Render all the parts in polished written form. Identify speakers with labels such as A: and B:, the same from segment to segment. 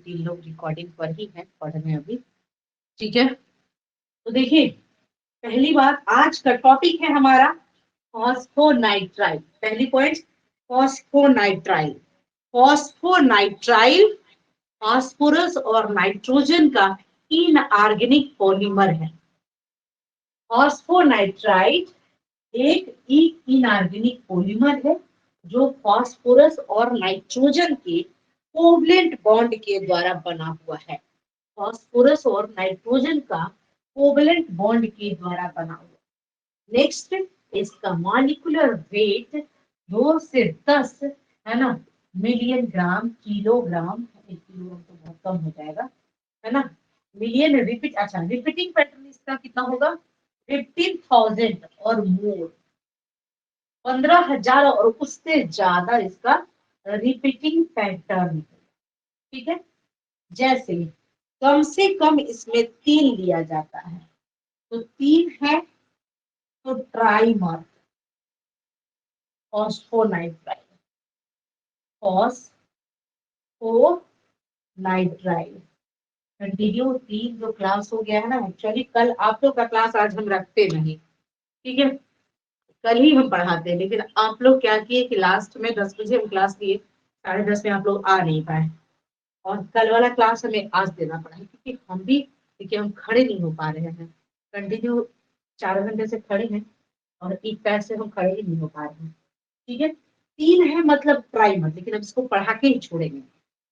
A: तीन लोग रिकॉर्डिंग पर ही हैं, पढ़ रहे हैं अभी। ठीक है, तो देखिए पहली बात आज का टॉपिक है हमारा फॉस्फोनाइट्राइल। पहली पॉइंट फॉस्फोनाइट्राइल। फॉस्फोनाइट्राइल फास्फोरस और नाइट्रोजन का इनऑर्गेनिक पॉलीमर है। फॉस्फोनाइट्राइल एक इनऑर्गेनिक पॉलीमर है जो फास्फोरस और नाइट्रोजन के कोवलेंट बॉन्ड के द्वारा बना हुआ है। फास्फोरस और नाइट्रोजन का कोवलेंट बॉन्ड के द्वारा बना हुआ। नेक्स्ट, इसका मॉलिक्यूलर वेट 2 से 10 है ना मिलियन ग्राम किलोग्राम। किलोग्राम तो बहुत कम हो जाएगा, है ना। मिलियन रिपीट, अच्छा रिपीटिंग पैटर्न इसका कितना होगा 15,000 और मोर, 15,000 और उससे ज्यादा इसका रिपीटिंग पैटर्न। ठीक है, जैसे कम से कम इसमें 3 लिया जाता है, तो 3 है तो ट्राइमर फॉस्फोनाइट्राइल। फॉस्फोनाइट्राइल कंटिन्यू 3 जो क्लास हो गया है ना। एक्चुअली कल आप लोग का क्लास आज हम रखते नहीं, ठीक है, कल ही हम पढ़ाते हैं, लेकिन आप लोग क्या किए कि लास्ट में 10 बजे हम क्लास लिए, 10:30 में आप लोग आ नहीं पाए और कल वाला क्लास हमें आज देना पड़ा है क्योंकि हम भी देखिए हम खड़े नहीं हो पा रहे हैं, कंटिन्यू 4 घंटे से खड़े हैं और एक पैर से हम खड़े ही नहीं हो पा रहे हैं। ठीक है, 3 है मतलब ट्राइमर, लेकिन अब इसको पढ़ा के ही छोड़ेंगे।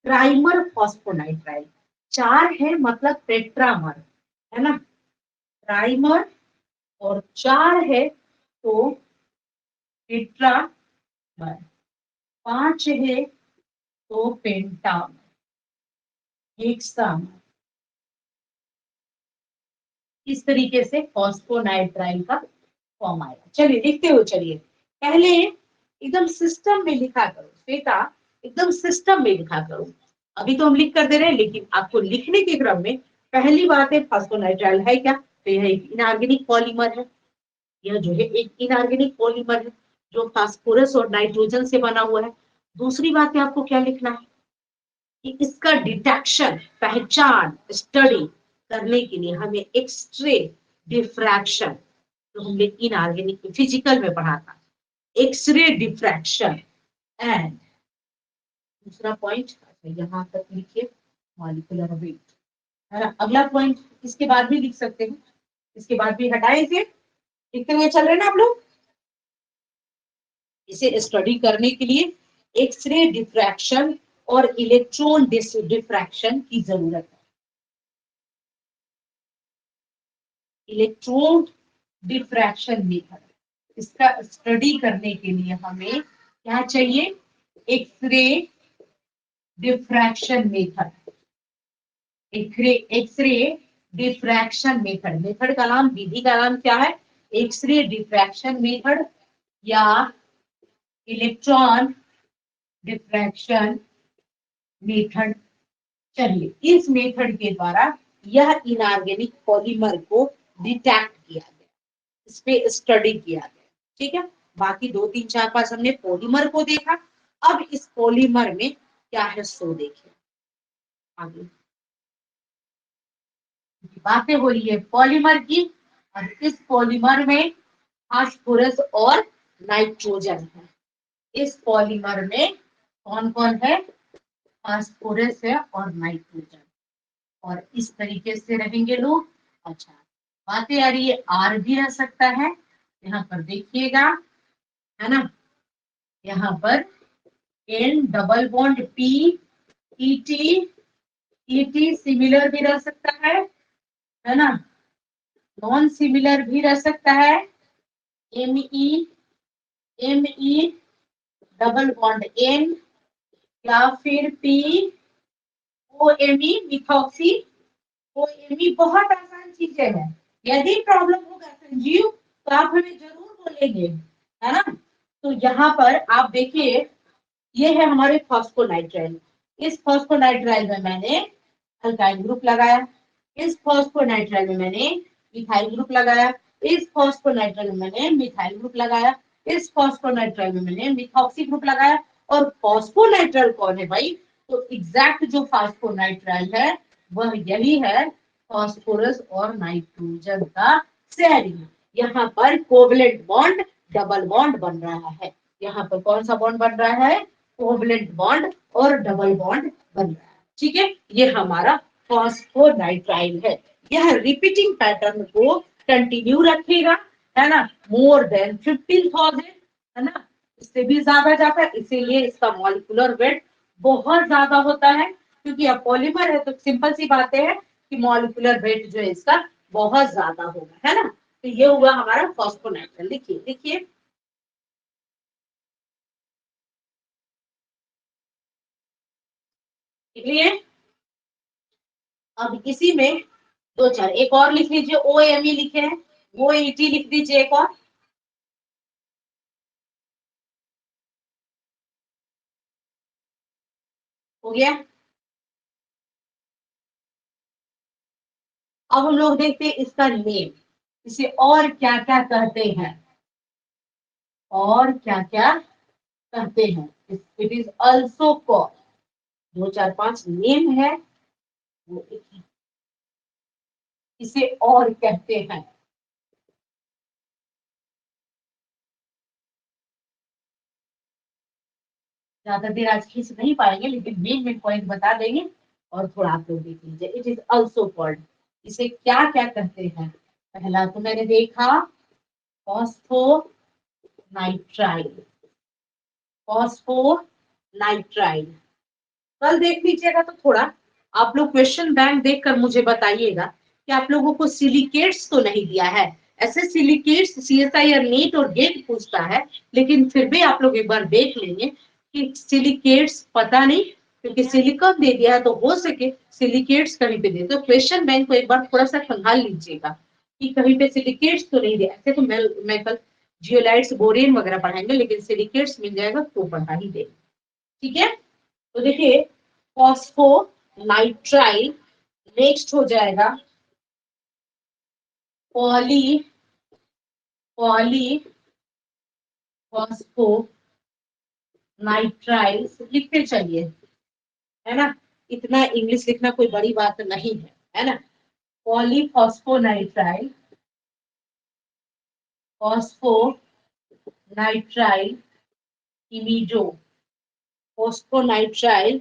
A: ट्राइमर फॉस्फोनाइट्राइल। 4 है मतलब टेट्रामर, है ना। ट्राइमर और 4 है तो टेट्रामर। 5 है तो पेंटामर, हेक्सामर। इस तरीके से फॉस्फोनाइट्राइल का फॉर्म आएगा। चलिए लिखते हो, चलिए पहले एकदम सिस्टम में लिखा करो श्वेता, एकदम सिस्टम में लिखा करो। अभी तो हम लिख कर दे रहे हैं, लेकिन आपको लिखने के क्रम में पहली बात है फॉस्फोनाइट्राइल है क्या, तो यह एक इनऑर्गेनिक पॉलीमर है। यह जो है एक इनऑर्गेनिक पॉलीमर है जो फास्फोरस और नाइट्रोजन से बना हुआ है। दूसरी बात है आपको क्या लिखना है कि इसका डिटेक्शन, पहचान, स्टडी करने के लिए हमें एक्सरे डिफ्रैक्शन, तो हमने इनऑर्गेनिक फिजिकल में पढ़ा था, एक्सरे डिफ्रैक्शन एंड दूसरा पॉइंट यहाँ तक लिखिए मॉलिक्यूलर वेट, है ना। अगला पॉइंट इसके बाद भी लिख सकते हैं, इसके बाद भी हटाए इसे, लिखते हुए चल रहे हैं ना आप लोग। इसे स्टडी करने के लिए एक्सरे डिफ्रैक्शन और इलेक्ट्रॉन डिफ्रैक्शन की जरूरत है। इलेक्ट्रॉन डिफ्रैक्शन मेथड, इसका स्टडी करने के लिए हमें क्या चाहिए, X ray diffraction method. X ray diffraction method, method का नाम, विधि का नाम क्या है, एक्सरे डिफ्रैक्शन मेथड या इलेक्ट्रॉन डिफ्रैक्शन मेथड। चलिए इस मेथड के द्वारा यह इनऑर्गेनिक पॉलीमर को डिटेक्ट किया गया, इस पे स्टडी किया गया। ठीक है, बाकी 2 3 4 5 हमने पॉलीमर को देखा, अब इस पॉलीमर में क्या है सो देखिए। आगे बातें हो रही है पॉलीमर की, और इस पॉलीमर में फास्फोरस और नाइट्रोजन है। इस पॉलीमर में कौन कौन है, फास्फोरस है और नाइट्रोजन, और इस तरीके से रहेंगे लोग। अच्छा बातें आ रही है, आर भी रह सकता है, यहाँ पर देखिएगा, है ना। यहाँ पर N double bond P, ET, ET similar भी रह सकता है ना। नॉन सिमिलर भी रह सकता है, M E, M E double bond N, या फिर P O M E methoxy O M E. बहुत आसान चीजें हैं, यदि प्रॉब्लम होगा संजीव तो आप हमें जरूर बोलेंगे, है ना। तो यहाँ पर आप देखिए ये है हमारे फॉस्फोनाइट्राइल। इस फॉस्फोनाइट्राइल में मैंने अल्काइल ग्रुप लगाया, इस फॉस्फोनाइट्राइल में मैंने मिथाइल ग्रुप लगाया, इस फॉस्फोनाइट्राइल में मैंने मिथाइल ग्रुप लगाया, इस फॉस्फोनाइट्राइल में मैंने मिथॉक्सी ग्रुप लगाया। और फॉस्फोनाइट्राइल कौन है भाई, तो एग्जैक्ट जो फास्फोनाइट्राइल है वह यही है, फास्फोरस और नाइट्रोजन का शेयरिंग। यहाँ पर कोवलेंट बॉन्ड डबल बॉन्ड बन रहा है। यहाँ पर कौन सा बॉन्ड बन रहा है? कोवलेंट बॉन्ड और डबल बॉन्ड बन रहा है। ठीक है, ये हमारा फास्फोनाइट्राइल है। यह रिपीटिंग पैटर्न को कंटिन्यू रखेगा, है ना, मोर देन 15,000, है ना, इससे भी ज्यादा जाता है, इसीलिए इसका मॉलिक्यूलर वेट बहुत ज्यादा होता है। क्योंकि अब पॉलीमर है तो सिंपल सी बातें है कि मॉलिक्यूलर वेट जो है इसका बहुत ज्यादा होगा, है ना। तो ये हुआ हमारा फॉस्फोनाइट्राइल। देखिए देखिए, इसलिए अब इसी में दो चार एक और लिख लीजिए, ओ एम ई लिखे हैं, ओ ई टी लिख दीजिए एक और। हो गया। अब हम लोग देखते हैं इसका नेम, इसे और क्या क्या कहते हैं, और क्या क्या कहते हैं। इट इज ऑल्सो कॉल्ड, दो चार पांच नेम है वो इसे और कहते हैं। ज्यादा देर आज खींच नहीं पाएंगे लेकिन मेन मेन पॉइंट बता देंगे और थोड़ा आप लोग देख लीजिए। इट इज ऑल्सो कॉल्ड, इसे क्या क्या कहते हैं। पहला तो मैंने देखा फॉस्फो नाइट्राइल, फॉस्फो नाइट्राइल। कल देख लीजिएगा तो थोड़ा आप लोग क्वेश्चन बैंक देखकर मुझे बताइएगा कि आप लोगों को सिलिकेट्स तो नहीं दिया है। ऐसे सिलिकेट्स सीएसआई और नीट और गेट पूछता है, लेकिन फिर भी आप लोग एक बार देख लेंगे कि सिलिकेट्स पता नहीं, क्योंकि सिलिकॉन दे दिया है तो हो सके सिलिकेट्स कहीं पे दे, तो क्वेश्चन बैंक को एक बार थोड़ा सा खंगाल लीजिएगा कि कहीं पे सिलिकेट्स तो नहीं दिया। ऐसे तो मैं कल जियोलाइट्स बोरेन वगैरह पढ़ाएंगे, लेकिन सिलिकेट्स मिल जाएगा तो पढ़ा ही देंगे। ठीक है, तो देखिए फॉस्फो नाइट्राइल, नेक्स्ट हो जाएगा पॉली, पॉली फॉस्फो नाइट्राइल लिखते चलिए, है ना, इतना इंग्लिश लिखना कोई बड़ी बात नहीं है ना। Poly phospho nitrile, phospho nitrile imido, phospho nitrile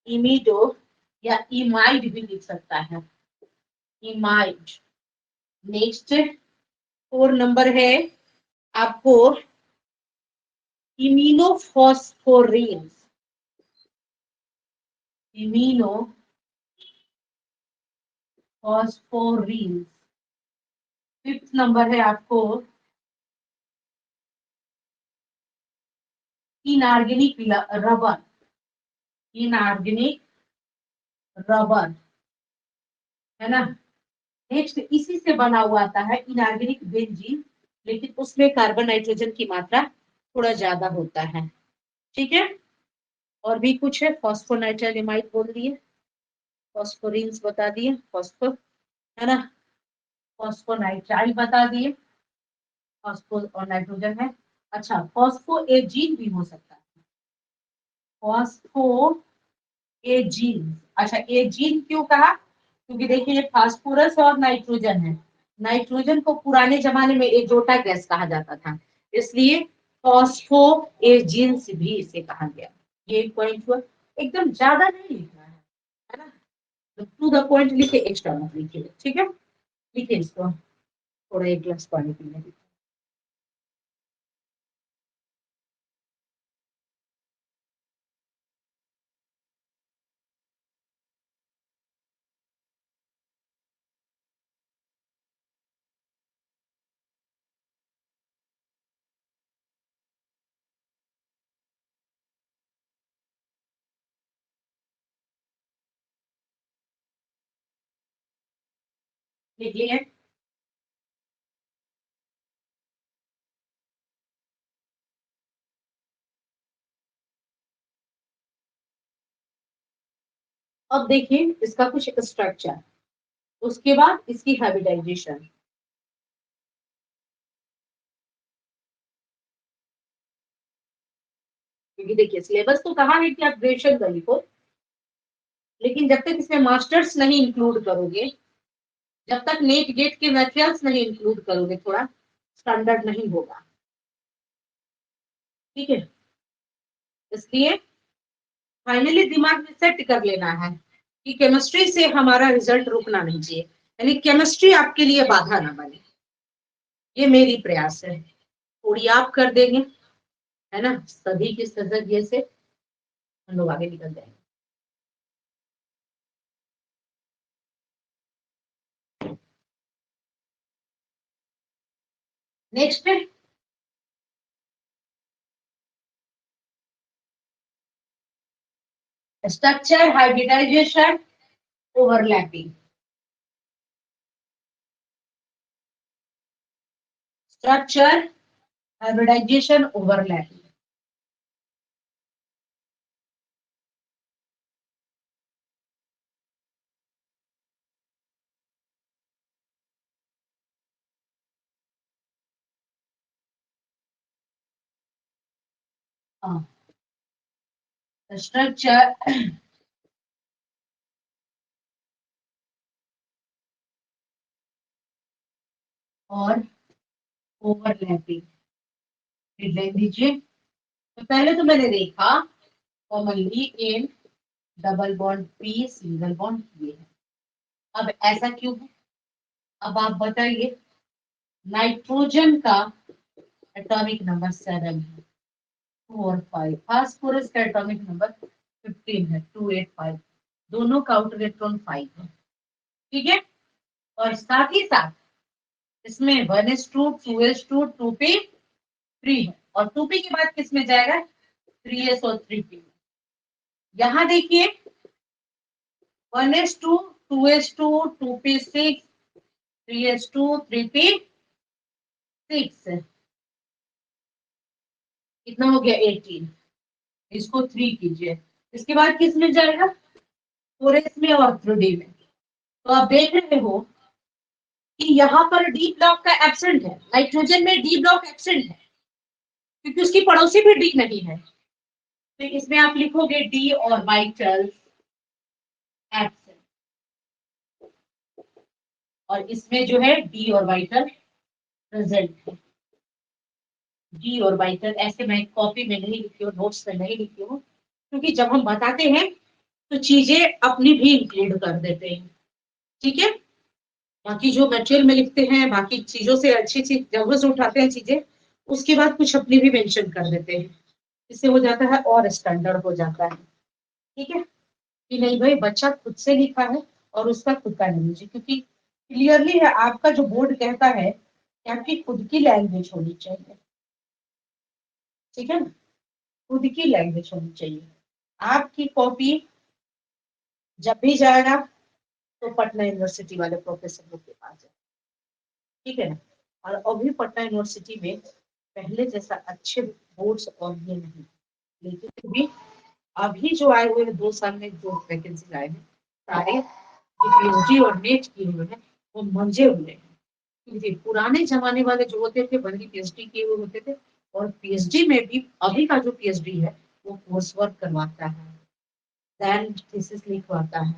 A: imido, या इमाइड भी लिख सकता है, इमाइड। नेक्स्ट 4 नंबर है आपको इम्यूनोफॉस्फोरेंस, इम्यूनोफॉस्फोरेंस। 5th नंबर है आपको इनऑर्गेनिक रबर, इनऑर्गेनिक रबर, है ना। नेक्स्ट इसी से बना हुआ आता है इनऑर्गेनिक बेंजीन, लेकिन उसमें कार्बन नाइट्रोजन की मात्रा थोड़ा ज्यादा होता है। ठीक है, और भी कुछ है, फॉस्फोनाइट्राइल बोल दिए, फॉस्फोरिन्स बता दिए, फॉस्फो, है ना, फॉस्फोनाइट्राइल बता दिए, फॉस्फो और नाइट्रोजन है। अच्छा, फॉस्फो एजीन भी हो सकता है, फॉस्फो एजीन। अच्छा, एजीन क्यों कहा? क्योंकि देखिए ये फास्फोरस और नाइट्रोजन है, नाइट्रोजन को पुराने जमाने में एजोटा गैस कहा जाता था, इसलिए फॉस्फो एजीन्स भी इसे कहा गया। ये एक पॉइंट हुआ, एकदम ज्यादा नहीं लिखना है ना, टू द पॉइंट लिखे, एक्स्ट्रा मत लिखिए। ठीक है, लिखिए इसको, थोड़ा एक गिलास पानी पीने दीजिए। लिखिए, अब देखिए इसका कुछ स्ट्रक्चर, उसके बाद इसकी हाइब्रिडाइजेशन। क्योंकि देखिए सिलेबस तो कहा है कि आप ग्रेजुएशन कर लिखो, लेकिन जब तक इसमें मास्टर्स नहीं इंक्लूड करोगे, जब तक नेट गेट के मटेरियल्स नहीं इंक्लूड करोगे, थोड़ा स्टैंडर्ड नहीं होगा। ठीक है, इसलिए फाइनली दिमाग में सेट कर लेना है कि केमिस्ट्री से हमारा रिजल्ट रुकना नहीं चाहिए, यानी केमिस्ट्री आपके लिए बाधा ना बने। ये मेरी प्रयास है, थोड़ी आप कर देंगे, है ना, सभी के सजग से हम लोग आगे निकल जाएंगे। नेक्स्ट है structure hybridisation overlapping. Structure hybridisation overlapping. Structure और ओवरलैपिंग लिख दीजिए। तो पहले तो मैंने देखा commonly in double bond P single bond ये है। अब ऐसा क्यों है, अब आप बताइए। नाइट्रोजन का एटॉमिक नंबर 7 है, 2 और 5। फास्फोरस का एटॉमिक नंबर 15 है, 285। दोनों का आउटर इलेक्ट्रॉन 5 है। ठीक है, और साथ ही साथ इसमें 1s2 2s2 2p3 है, और 2p के बाद किस में जाएगा, 3s और 3p। यहाँ देखिए 1s2 2s2 2p6 3s2 3p6, कितना हो गया 18। इसको 3 कीजिए, इसके बाद किस में जाएगा, 4s में और 3d में। तो आप देख रहे हो कि यहाँ पर डी ब्लॉक का एब्सेंट है, नाइट्रोजन में डी ब्लॉक एब्सेंट है क्योंकि उसकी पड़ोसी भी डी नहीं है। तो इसमें आप लिखोगे डी ऑर्बिटल्स एब्सेंट, और इसमें जो है डी ऑर्बिटल प्रेजेंट है। डी ऑर्बिटल ऐसे मैं कॉपी में नहीं लिखी हूँ, नोट्स में नहीं लिखी हूँ, क्योंकि जब हम बताते हैं तो चीजें अपनी भी इंक्लूड कर देते हैं। ठीक है, बाकी जो मटेरियल में लिखते हैं, बाकी चीजों से अच्छी चीज जगह से उठाते हैं चीजें, उसके बाद कुछ अपनी भी मेंशन कर देते हैं। इससे हो जाता है और स्टैंडर्ड हो जाता है। ठीक है, कि नहीं भाई बच्चा खुद से लिखा है और उसका खुद का नॉलेज है, क्योंकि क्लियरली है आपका जो बोर्ड कहता है कि आपकी खुद की लैंग्वेज होनी चाहिए। ठीक है ना, खुद की लैंग्वेज होनी चाहिए। आपकी कॉपी जब भी जाएगा तो पटना यूनिवर्सिटी वाले प्रोफेसर लोग के पास जाए। ठीक है ना, और अभी पटना यूनिवर्सिटी में पहले जैसा अच्छे बोर्ड्स और ये नहीं, लेकिन भी अभी जो आए हुए 2 साल में जो वैकेंसी आए हैं सारे पीएचडी और नेट किए हुए हैं वो मंजे हुए हैं। क्योंकि पुराने जमाने वाले जो होते थे बल्कि पीएचडी किए हुए होते थे, और पीएचडी में भी अभी का जो पीएचडी है वो कोर्स वर्क करवाता है, देन थीसिस लिखवाता है,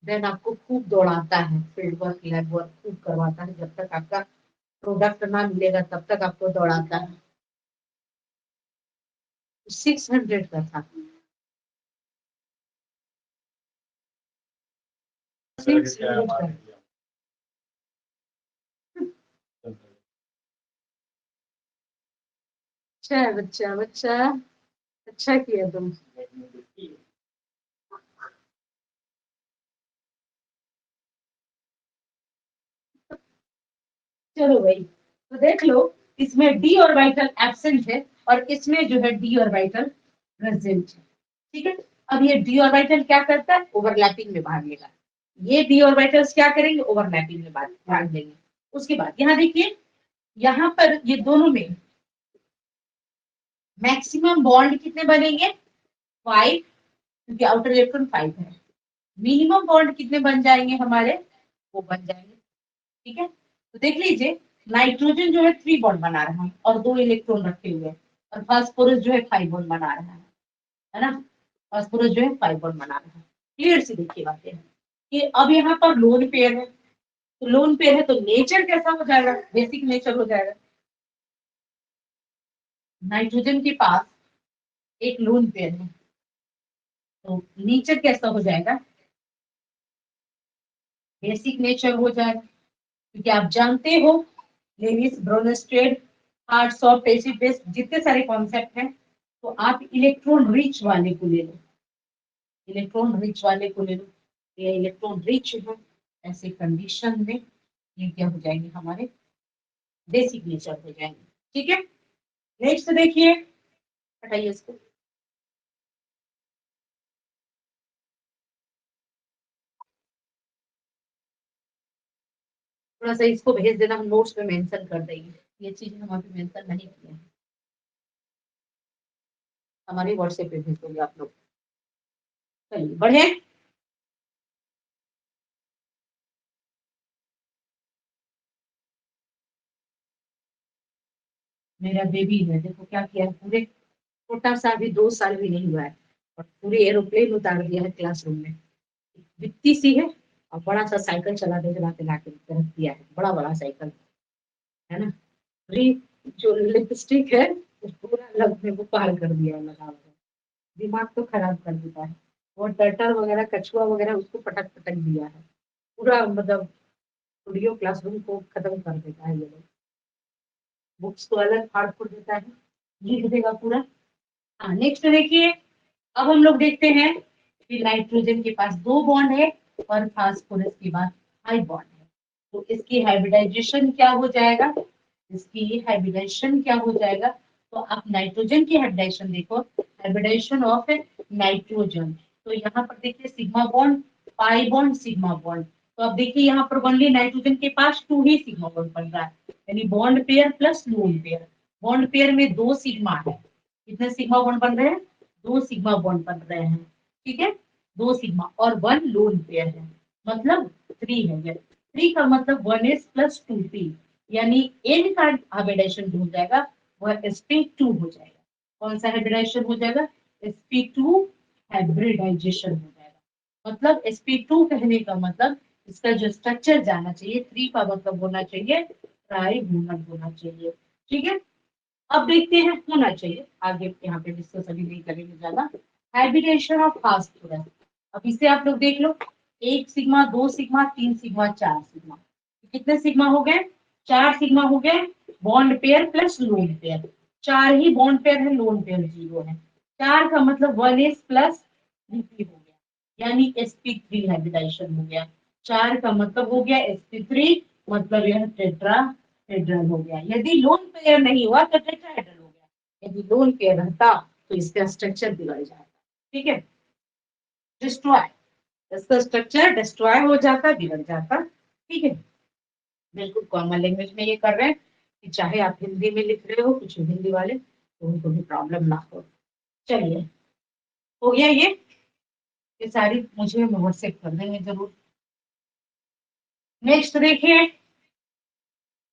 A: देन आपको खूब दौड़ाता है, फील्ड वर्क लैब वर्क खूब करवाता है, जब तक आपका प्रोडक्ट ना मिलेगा तब तक आपको दौड़ाता है। 600 का था। अच्छा है बच्चा, बच्चा अच्छा किया तुम। चलो भाई, तो देख लो इसमें डी ऑर्बिटल एब्सेंट है और इसमें जो है डी ऑर्बिटल प्रेजेंट है। ठीक है, अब ये डी ऑर्बिटल क्या करता है, ओवरलैपिंग में भाग लेगा। ये डी ऑर्बिटल्स क्या करेंगे, ओवरलैपिंग में भाग लेंगे। उसके बाद यहाँ देखिए, यहाँ पर ये दोनों में मैक्सिमम बॉन्ड कितने बनेंगे, 5, क्योंकि आउटर इलेक्ट्रॉन 5 है। मिनिमम बॉन्ड कितने बन जाएंगे हमारे, वो बन जाएंगे। ठीक है, तो देख लीजिए नाइट्रोजन जो है 3 बॉन्ड बना रहा है और 2 इलेक्ट्रॉन रखे हुए हैं, और फास्फोरस जो है 5 बॉन्ड बना रहा है ना, फास्फोरस जो है 5 बॉन्ड बना रहा है। क्लियर सी देखिए बातें कि अब यहाँ पर लोन पेयर है, तो लोन पेयर है तो नेचर कैसा हो जाएगा, बेसिक नेचर हो जाएगा। नाइट्रोजन के पास एक लोन पेयर है तो नेचर कैसा हो जाएगा, बेसिक नेचर हो जाएगा। क्योंकि आप जानते हो Lewis Bronsted hard soft acid base जितने सारे कॉन्सेप्ट हैं, तो आप इलेक्ट्रॉन रिच वाले को ले लो, इलेक्ट्रॉन रिच वाले को ले लो, ये इलेक्ट्रॉन रिच है, ऐसे कंडीशन में ये क्या हो जाएंगे, हमारे बेसिक नेचर हो जाएंगे। ठीक है, नेक्स्ट देखिए, हटाइए इसको। थोड़ा सा इसको भेज देना, हम नोट्स में मेंशन कर देंगे, ये चीज हम अभी मेंशन नहीं किए हैं, हमारे व्हाट्सएप पे भेज दोगे आप लोग। चलिए बढ़े। मेरा बेबी है, देखो क्या किया है, पूरे छोटा सा भी 2 साल भी नहीं हुआ है और पूरे एरोप्लेन उतार दिया है क्लासरूम में, दिखती सी है, और बड़ा सा साइकिल चलाते लाके रख दिया है, बड़ा बड़ा साइकिल है ना। पूरी जो लिपस्टिक है वो पूरा लग में वो पार कर दिया है, लगा हुआ दिमाग तो खराब कर देता है। और टर्टल वगैरह कछुआ वगैरह उसको पटक पटक दिया है, पूरा मतलब स्टूडियो क्लासरूम को खत्म कर देता है ये लोग, बुक्स को अलग फाड़ फूड़ देता है, लिख देगा पूरा। हाँ नेक्स्ट देखिए, अब हम लोग देखते हैं कि नाइट्रोजन के पास 2 बॉन्ड है और फास्फोरस के पास हाई बॉन्ड है, तो इसकी हाइब्रिडाइजेशन क्या हो जाएगा, इसकी हाइब्रिडाइजेशन क्या हो जाएगा, तो आप नाइट्रोजन की हाइब्रिडाइजेशन देखो, हाइब्रिडाइजेशन ऑफ नाइट्रोजन, तो यहाँ पर देखिए sigma bond pi bond sigma bond, तो अब देखिए यहाँ पर ओनली नाइट्रोजन के पास 2 ही सिग्मा बॉन्ड बन रहा है, यानी bond pair plus lone pair, bond pair में 2 सिग्मा है, कितने सिग्मा बॉन्ड बन रहे हैं, 2 सिग्मा बॉन्ड बन रहे हैं। ठीक है, 2 सिग्मा और 1 लोन पेयर है, मतलब 3 है ये, 3 का मतलब 1s प्लस 2p, यानी n का हाइब्रिडाइजेशन हो जाएगा वह sp2 हो जाएगा। कौन सा हाइब्रिडाइजेशन हो जाएगा, sp2 हाइब्रिडाइजेशन हो जाएगा। मतलब sp2 कहने का मतलब इसका जो स्ट्रक्चर जाना चाहिए, 3 का मतलब होना चाहिए ट्राइगोनल होना चाहिए। ठीक है, अब देखते हैं, होना चाहिए, आगे यहाँ पे डिस्कस अभी नहीं करेंगे ज्यादा। हाइब्रिडेशन ऑफ फास्फोरस, अब इसे आप लोग देख लो, 1 सिग्मा 2 सिग्मा 3 सिग्मा 4 सिग्मा, कितने सिग्मा हो गए, 4 सिग्मा हो गए, bond pair plus lone pair, 4 ही बॉन्ड पेयर है, लोन पेयर 0 है, 4 का मतलब 1s प्लस 3p हो गया, यानी sp3 हाइब्रिडाइजेशन हो गया, 4 का मतलब हो गया sp3, मतलब यह टेट्रा हेड्रल हो गया। यदि लोन पेयर नहीं हुआ तो टेट्राहेड्रल हो गया, यदि लोन पेयर रहता तो इसका स्ट्रक्चर बिगड़ जाता। ठीक है, डिस्ट्रॉय, इसका स्ट्रक्चर डिस्ट्रॉय हो जाता, बिगड़ जाता। ठीक है, बिल्कुल कॉमन लैंग्वेज में ये कर रहे हैं कि चाहे आप हिंदी में लिख रहे हो कुछ हिंदी वाले, तो उनको भी प्रॉब्लम ना हो। चलिए, हो गया ये सारी मुझे व्हाट्सएप कर देंगे जरूर। नेक्स्ट देखिए,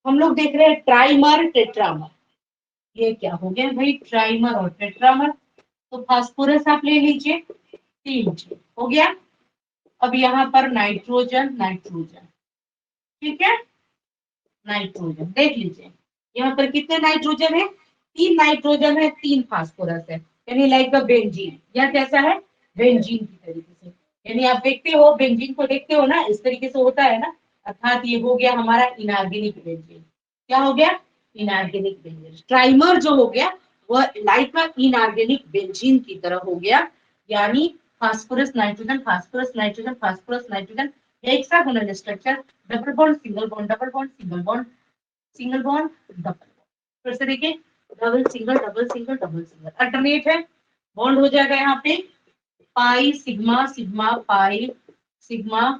A: हम लोग देख रहे हैं ट्राइमर टेट्रामर, ये क्या हो गया भाई, ट्राइमर और टेट्रामर, तो फास्फोरस आप ले लीजिए, 3 हो गया। अब यहाँ पर नाइट्रोजन नाइट्रोजन, ठीक है, नाइट्रोजन देख लीजिए, यहाँ पर कितने नाइट्रोजन है, 3 नाइट्रोजन है, 3 फास्फोरस है, यानी लाइक अ बेंजीन, या कैसा है, बेंजीन की तरीके से, यानी आप देखते हो बेंजीन को देखते हो ना, इस तरीके से होता है ना, अर्थात ये हो गया हमारा इनऑर्गेनिक बेंजीन। क्या हो गया, इनऑर्गेनिक बेंजीन। ट्राइमर जो हो गया वह लाइक अ इनऑर्गेनिक बेंजीन की तरह हो गया, यानी phosphorus nitrogen phosphorus nitrogen phosphorus nitrogen, hexagonal structure, double bond single bond double bond single bond single bond double bond, फिर से देखिए, double single double single double single, alternate है, बॉन्ड हो जाएगा यहाँ पे pi sigma sigma pi sigma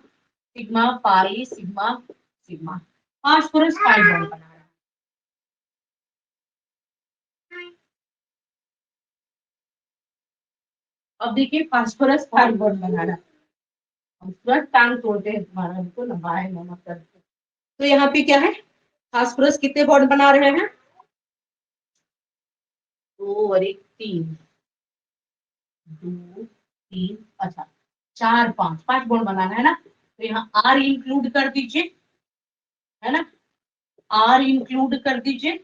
A: sigma pi sigma sigma, phosphorus pi bond बना रहा है। अब देखिए फास्फोरस पाई बॉन्ड बना रहा है, हम तुरंत टांग तोड़ते हैं तुम्हारा, हमको लंबाए नमक करते। तो यहाँ पे क्या है, फास्फोरस कितने बॉन्ड बना रहे हैं, 2 और 1 3, 2 3, अच्छा 4 5 5 बॉन्ड बनाना है ना, तो यहाँ आर इंक्लूड कर दीजिए, है ना, आर इंक्लूड कर दीजिए,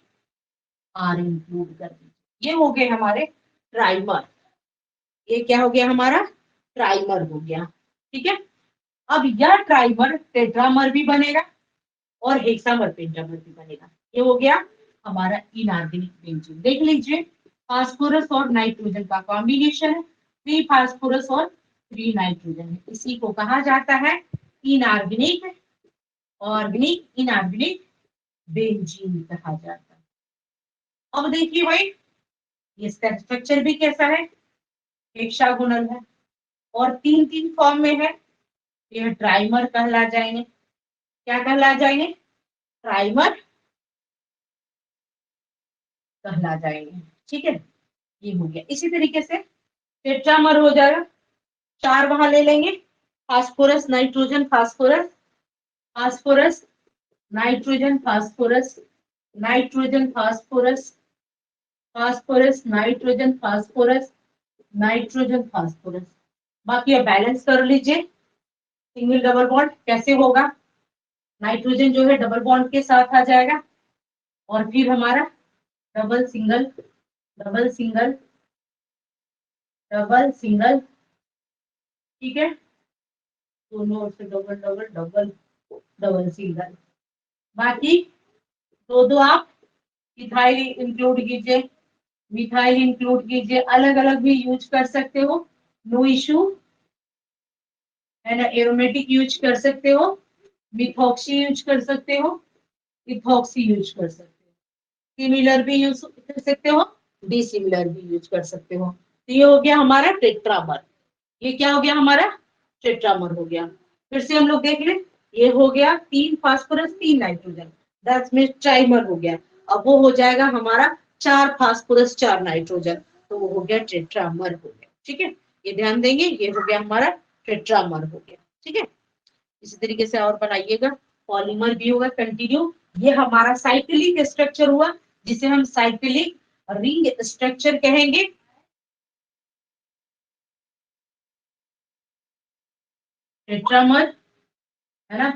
A: आर इंक्लूड कर दीजिए। ये हो गए हमारे ट्राइमर, ये क्या हो गया हमारा, ट्राइमर हो गया। ठीक है, अब यह ट्राइमर टेट्रामर भी बनेगा और हेक्सामर पेंटामर भी बनेगा। ये हो गया हमारा इनऑर्गेनिक बेंजीन। देख लीजिए, फास्फोरस और नाइट्रोजन का कॉम्बिनेशन है, 3 फास्फोरस और 3 नाइट्रोजन है। इसी को कहा जाता है इनऑर्गेनिक, ऑर्गेनिक इनऑर्गेनिक बेंजीन कहा जाता है। अब देखिए भाई, इसका स्ट्रक्चर भी कैसा है, हेक्सागोनल है और 3 3 फॉर्म में है। यह ट्राइमर कहला जाएंगे। क्या कहला जाएंगे, ट्राइमर कहला जाएंगे। ठीक है, ये हो गया। इसी तरीके से टेट्रामर हो जाएगा, 4 वहां ले लेंगे, phosphorus nitrogen phosphorus, phosphorus nitrogen phosphorus, nitrogen phosphorus, phosphorus nitrogen phosphorus, nitrogen phosphorus. बाकी अब बैलेंस कर लीजिए, सिंगल डबल बॉन्ड कैसे होगा, नाइट्रोजन जो है डबल बॉन्ड के साथ आ जाएगा और फिर हमारा double single, double single, double single. ठीक है, दोनों ओर से double double double, double single. बाकी दो दो आप मिथाइल इंक्लूड कीजिए, मिथाइल इंक्लूड कीजिए, अलग अलग भी यूज कर सकते हो, नो इशू, है ना। एरोमेटिक यूज कर सकते हो, मिथॉक्सी यूज कर सकते हो, इथॉक्सी यूज कर सकते हो, सिमिलर भी यूज कर सकते हो, डिसिमिलर भी यूज कर सकते हो। तो ये हो गया हमारा टेट्रामर। ये क्या हो गया हमारा, टेट्रामर हो गया। फिर से हम लोग देख लें, ये हो गया 3 phosphorus 3 nitrogen, that's means trimer हो गया। अब वो हो जाएगा हमारा 4 फास्फोरस 4 नाइट्रोजन, तो वो हो गया टेट्रामर हो गया। ठीक है, ये ध्यान देंगे, ये हो गया हमारा टेट्रामर हो गया। ठीक है, इसी तरीके से और बनाइएगा, पॉलीमर भी होगा कंटिन्यू। ये हमारा साइक्लिक स्ट्रक्चर हुआ, जिसे हम साइक्लिक रिंग स्ट्रक्चर कहेंगे। टेट्रामर, है ना,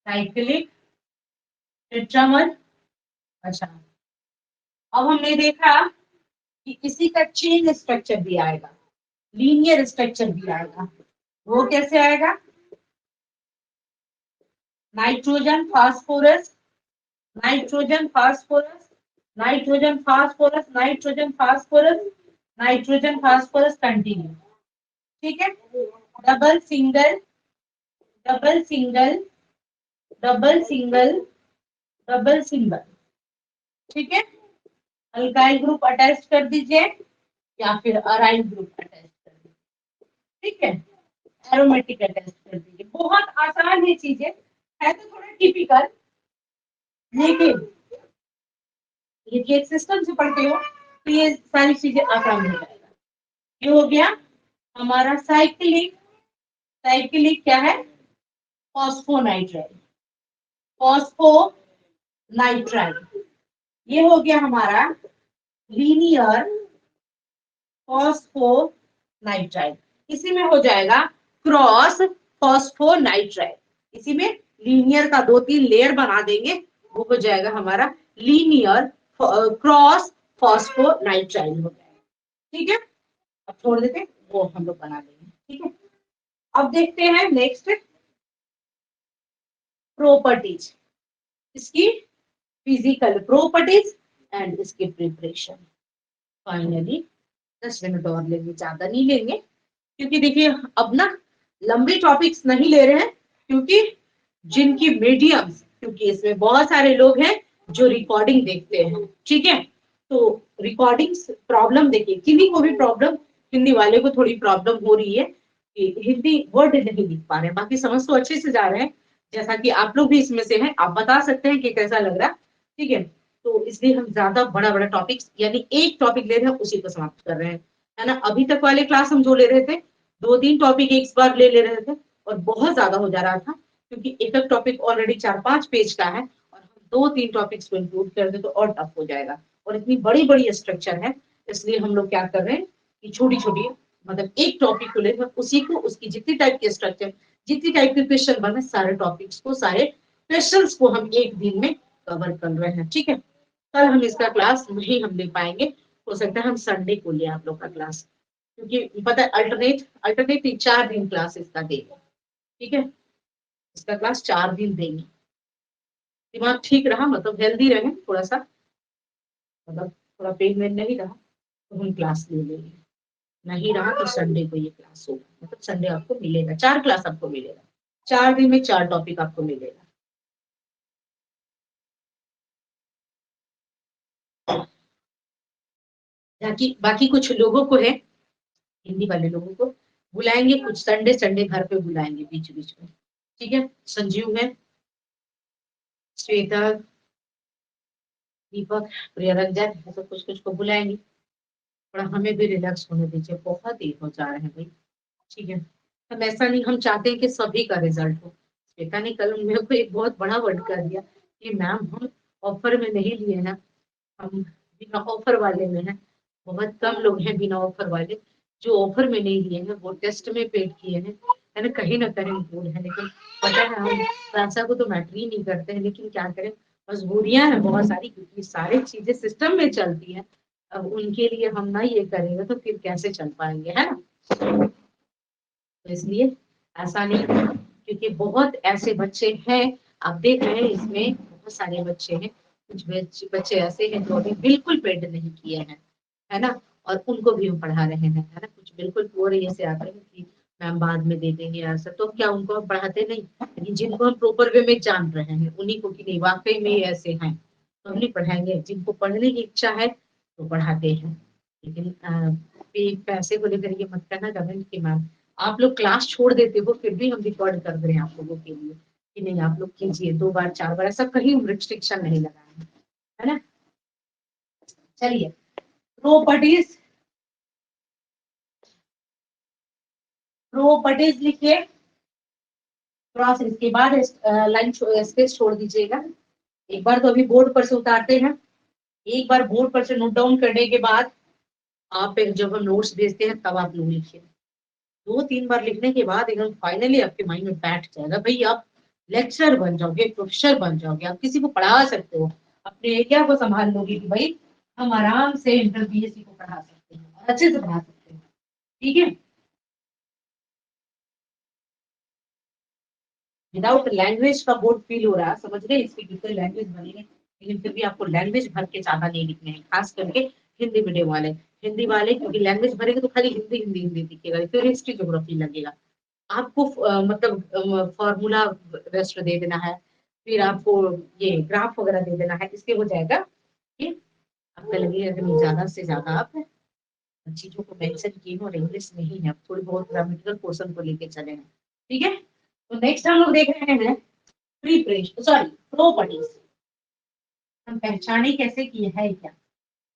A: साइक्लिक टेट्रामर। अच्छा, अब हमने देखा कि किसी का चेन स्ट्रक्चर भी आएगा, लीनियर स्ट्रक्चर भी आएगा। वो कैसे आएगा, nitrogen phosphorus, nitrogen phosphorus, nitrogen phosphorus, nitrogen phosphorus, nitrogen phosphorus continue. ठीक है, double single, double single, double single, double single. ठीक है, अल्काइल ग्रुप अटैच कर दीजिए या फिर अराइल ग्रुप अटैच कर दीजिए। ठीक है, एरोमेटिक अटैच कर दीजिए। बहुत आसान ये चीजें है, तो थोड़ा टिपिकल, लेकिन ये एक सिस्टम से पढ़ते हो तो ये सारी चीजें आसान हो जाएगा। ये हो गया हमारा साइक्लिक, साइक्लिक क्या है, फॉस्फोनाइट्राइल, फॉस्फोनाइट्राइल। ये हो गया हमारा लीनियर फॉस्फोनाइट्राइल। इसी में हो जाएगा क्रॉस फॉस्फोनाइट्राइल, इसी में लीनियर का 2 3 लेयर बना देंगे, वो हो जाएगा हमारा लीनियर क्रॉस फॉस्फोनाइट्राइल हो जाएगा। ठीक है, अब छोड़ देते, वो हम लोग बना लेंगे। ठीक है, अब देखते हैं नेक्स्ट प्रॉपर्टीज, इसकी फिजिकल प्रॉपर्टीज एंड इसकी प्रिपरेशन। फाइनली 10 मिनट और लेंगे, ज्यादा नहीं लेंगे, क्योंकि देखिए अब ना लंबे टॉपिक्स नहीं ले रहे हैं, क्योंकि जिनकी मीडियम्स, क्योंकि इसमें बहुत सारे लोग हैं जो रिकॉर्डिंग देखते हैं। ठीक है, तो रिकॉर्डिंग्स प्रॉब्लम, देखिए किन्हीं को भी प्रॉब्लम, हिंदी वाले को थोड़ी प्रॉब्लम हो रही है कि हिंदी वर्ड नहीं लिख पा रहे हैं, बाकी समझ तो अच्छे से जा रहे हैं, जैसा कि आप लोग भी इसमें से हैं, आप बता सकते हैं कि कैसा लग रहा है। ठीक है, तो इसलिए हम ज्यादा बड़ा बड़ा टॉपिक्स, यानी एक टॉपिक ले रहे हैं उसी को समाप्त कर रहे हैं, है ना। अभी तक वाले क्लास हम जो ले रहे थे 2 3 टॉपिक एक बार ले रहे थे और बहुत ज्यादा हो जा रहा था, क्योंकि एक एक टॉपिक ऑलरेडी 4 5 पेज का है, और हम 2 3 टॉपिक्स को इंक्लूड कर दे तो और टफ हो जाएगा, और इतनी बड़ी बड़ी स्ट्रक्चर है, इसलिए हम लोग क्या कर रहे हैं कि छोटी छोटी मतलब एक टॉपिक को लेकर उसी को उसकी जितनी टाइप के स्ट्रक्चर, जितनी टाइप के क्वेश्चन बने, सारे टॉपिक्स को, सारे क्वेश्चंस को हम एक दिन में कवर कर रहे हैं। ठीक है, कल हम इसका क्लास नहीं हम ले पाएंगे, हो सकता है हम संडे को ले आप लोग का क्लास, क्योंकि पता है अल्टरनेट 4 दिन क्लास इसका देंगे। ठीक है, इसका क्लास 4 दिन देंगे। दिमाग ठीक रहा, मतलब हेल्दी रहे थोड़ा सा, मतलब थोड़ा पेन वेन नहीं रहा तो हम क्लास ले लेंगे, नहीं रहा तो संडे को ये क्लास होगा, मतलब संडे आपको मिलेगा, 4 क्लास आपको मिलेगा, 4 दिन में 4 टॉपिक आपको मिलेगा। बाकी बाकी कुछ लोगों को है, हिंदी वाले लोगों को बुलाएंगे, कुछ संडे संडे घर पे बुलाएंगे बीच बीच में। ठीक है, संजीव है, श्वेता, दीपक, प्रियरंजन, ऐसा कुछ कुछ को बुलाएंगे। थोड़ा हमें भी रिलैक्स होने दीजिए, बहुत देर हो जा रहे हैं भाई। ठीक है, हम ऐसा नहीं, हम चाहते हैं कि सभी का रिजल्ट हो। श्वेता ने कल मेरे को एक बहुत बड़ा वर्ड कर दिया कि मैम हम ऑफर में नहीं लिए हैं, हम बिना ऑफर वाले में हैं। बहुत कम लोग हैं बिना ऑफर वाले, जो ऑफर में नहीं लिए हैं वो टेस्ट में पेड किए हैं, है ना कहीं इंक्लूड है, लेकिन पता है हम पैसा को तो मैटर ही नहीं करते हैं, लेकिन क्या करें, मजबूरियां हैं बहुत सारी, क्योंकि सारी चीजें सिस्टम में चलती हैं। अब उनके लिए हम ना ये करेंगे तो फिर कैसे चल पाएंगे, है ना। तो इसलिए ऐसा नहीं, क्योंकि बहुत ऐसे बच्चे हैं, आप देख रहे हैं इसमें बहुत सारे बच्चे हैं, कुछ बच्चे ऐसे हैं जो अभी बिल्कुल पेड नहीं किए हैं, है ना, और उनको भी हम पढ़ा रहे हैं, है ना। कुछ बिल्कुल पूरे ऐसे आते हैं कि मैम बाद में दे देंगे ऐसा, तो क्या उनको हम पढ़ाते नहीं, लेकिन जिनको हम प्रॉपर वे में जान रहे हैं उन्हीं को, कि नहीं वाकई में ये ऐसे हैं तो हम नहीं पढ़ाएंगे, जिनको पढ़ने की इच्छा है तो पढ़ाते हैं। लेकिन पैसे को लेकर ये मत करना कमेंट कि मैम आप लोग क्लास छोड़ देते हो फिर भी हम रिकॉर्ड कर रहे हैं आप लोगों के लिए, कि नहीं आप लोग कीजिए 2 बार 4 बार, ऐसा कहीं रिस्ट्रिक्शन नहीं लगा है ना। चलिए, प्रॉपर्टीज, प्रॉपर्टीज लिखिए, क्रॉस इसके बाद लाइन स्पेस छोड़ दीजिएगा। एक बार तो अभी बोर्ड पर से उतारते हैं, एक बार बोर्ड पर से नोट डाउन करने के बाद आप जब हम नोट्स भेजते हैं तब आप लोग लिखिए। 2-3 बार लिखने के बाद एकदम फाइनली आपके माइंड में बैठ जाएगा, भाई आप लेक्चर बन जाओगे, प्रोफेसर बन जाओगे, आप किसी को पढ़ा सकते हो, अपने एरिया को संभाल लोगे कि भाई हम आराम से इंटर बीएससी को पढ़ा सकते हैं और अच्छे से पढ़ा सकते हैं। ठीक है, विदाउट लैंग्वेज का बोर्ड फील हो रहा है, समझ रहे हैं, इसके कितने लैंग्वेज बनेंगे, लेकिन फिर भी आपको लैंग्वेज भर के ज्यादा नहीं लिखने हैं, खास करके हिंदी मीडियम वाले, हिंदी वाले, क्योंकि लैंग्वेज भरेंगे तो खाली हिंदी हिंदी हिंदी दिखेगा, फिर हिस्ट्री ज्योग्राफी लगेगा। आपको मतलब फॉर्मूला रेस्ट दे देना है, फिर आपको ये ग्राफ वगैरह दे देना है, इससे हो जाएगा कि आपका लगेगा कि नहीं, ज्यादा से ज्यादा आप चीजों को मेंशन किए हो और इंग्लिश में ही है, आप थोड़ी बहुत ग्रामेटिकल पोर्शन को लेके चले हैं। ठीक है, तो नेक्स्ट हम लोग देख रहे हैं प्रीपरेशन, सॉरी प्रॉपर्टीज, हम पहचाने कैसे किए है क्या